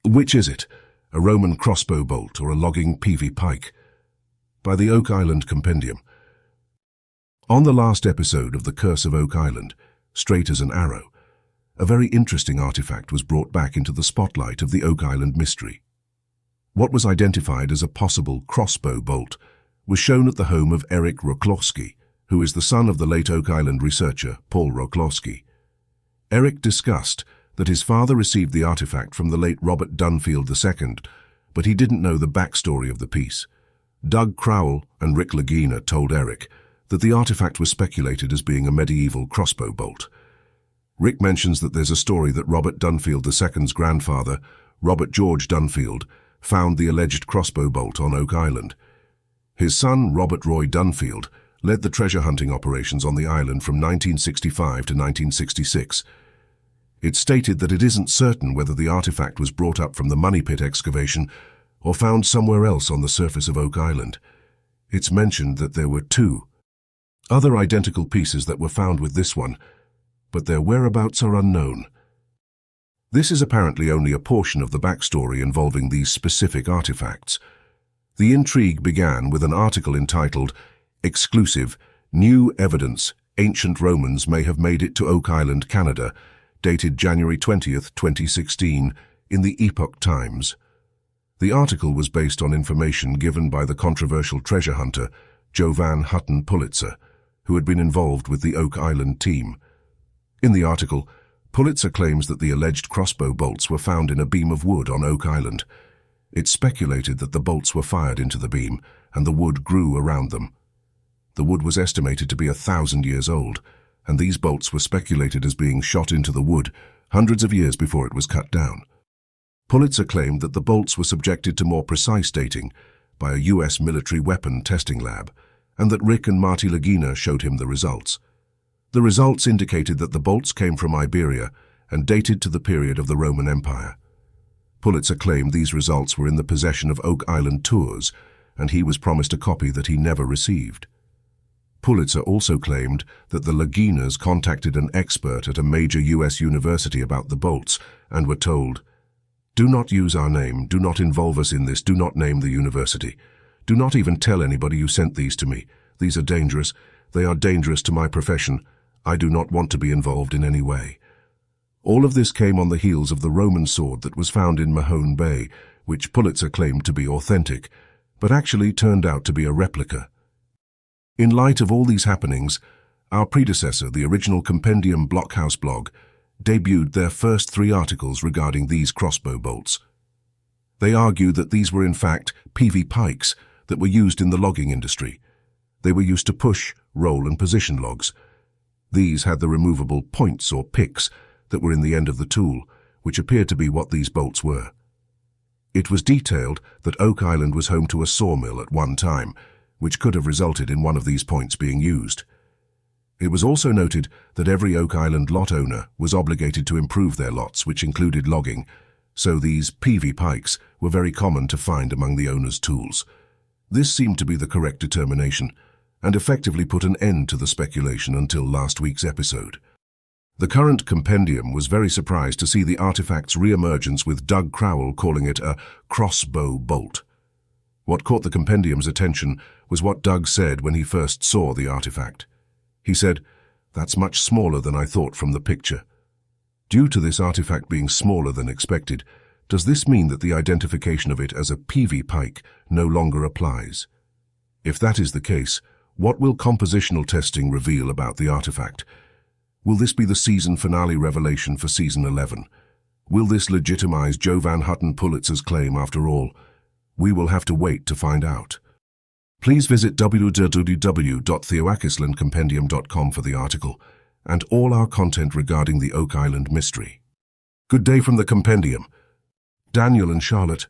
Which is it? A Roman crossbow bolt or a logging Peavey pike? By the Oak Island Compendium. On the last episode of The Curse of Oak Island, Straight as an Arrow, a very interesting artifact was brought back into the spotlight of the Oak Island mystery. What was identified as a possible crossbow bolt was shown at the home of Eric Roklowski, who is the son of the late Oak Island researcher Paul Roklowski. Eric discussed that his father received the artifact from the late Robert Dunfield II, but he didn't know the backstory of the piece. Doug Crowell and Rick Lagina told Eric that the artifact was speculated as being a medieval crossbow bolt. Rick mentions that there's a story that Robert Dunfield II's grandfather, Robert George Dunfield, found the alleged crossbow bolt on Oak Island. His son, Robert Roy Dunfield, led the treasure hunting operations on the island from 1965 to 1966. It's stated that it isn't certain whether the artifact was brought up from the Money Pit excavation or found somewhere else on the surface of Oak Island. It's mentioned that there were two other identical pieces that were found with this one, but their whereabouts are unknown. This is apparently only a portion of the backstory involving these specific artifacts. The intrigue began with an article entitled, "Exclusive, New Evidence Ancient Romans May Have Made It to Oak Island, Canada," dated January 20th, 2016, in the Epoch Times. The article was based on information given by the controversial treasure hunter Jovan Hutton Pulitzer, who had been involved with the Oak Island team. In the article, Pulitzer claims that the alleged crossbow bolts were found in a beam of wood on Oak Island. It's speculated that the bolts were fired into the beam and the wood grew around them. The wood was estimated to be 1,000 years old, and these bolts were speculated as being shot into the wood hundreds of years before it was cut down. Pulitzer claimed that the bolts were subjected to more precise dating by a U.S. military weapon testing lab, and that Rick and Marty Lagina showed him the results. The results indicated that the bolts came from Iberia and dated to the period of the Roman Empire. Pulitzer claimed these results were in the possession of Oak Island Tours, and he was promised a copy that he never received. Pulitzer also claimed that the Laginas contacted an expert at a major U.S. university about the bolts and were told, "Do not use our name, do not involve us in this, do not name the university. Do not even tell anybody you sent these to me. These are dangerous. They are dangerous to my profession. I do not want to be involved in any way." All of this came on the heels of the Roman sword that was found in Mahone Bay, which Pulitzer claimed to be authentic, but actually turned out to be a replica. In light of all these happenings, our predecessor, the original Compendium Blockhouse blog, debuted their first 3 articles regarding these crossbow bolts. They argued that these were in fact Peavey pikes that were used in the logging industry. They were used to push, roll and position logs. These had the removable points or picks that were in the end of the tool, which appeared to be what these bolts were. It was detailed that Oak Island was home to a sawmill at one time, which could have resulted in one of these points being used. It was also noted that every Oak Island lot owner was obligated to improve their lots, which included logging, so these Peavey pikes were very common to find among the owner's tools. This seemed to be the correct determination, and effectively put an end to the speculation until last week's episode. The current Compendium was very surprised to see the artifact's re-emergence, with Doug Crowell calling it a crossbow bolt. What caught the Compendium's attention was what Doug said when he first saw the artifact. He said, "That's much smaller than I thought from the picture." Due to this artifact being smaller than expected, does this mean that the identification of it as a Peavey pike no longer applies? If that is the case, what will compositional testing reveal about the artifact? Will this be the season finale revelation for Season 11? Will this legitimize Jovan Hutton Pulitzer's claim after all? We will have to wait to find out. Please visit www.theoakislandcompendium.com for the article and all our content regarding the Oak Island mystery. Good day from the Compendium. Daniel and Charlotte,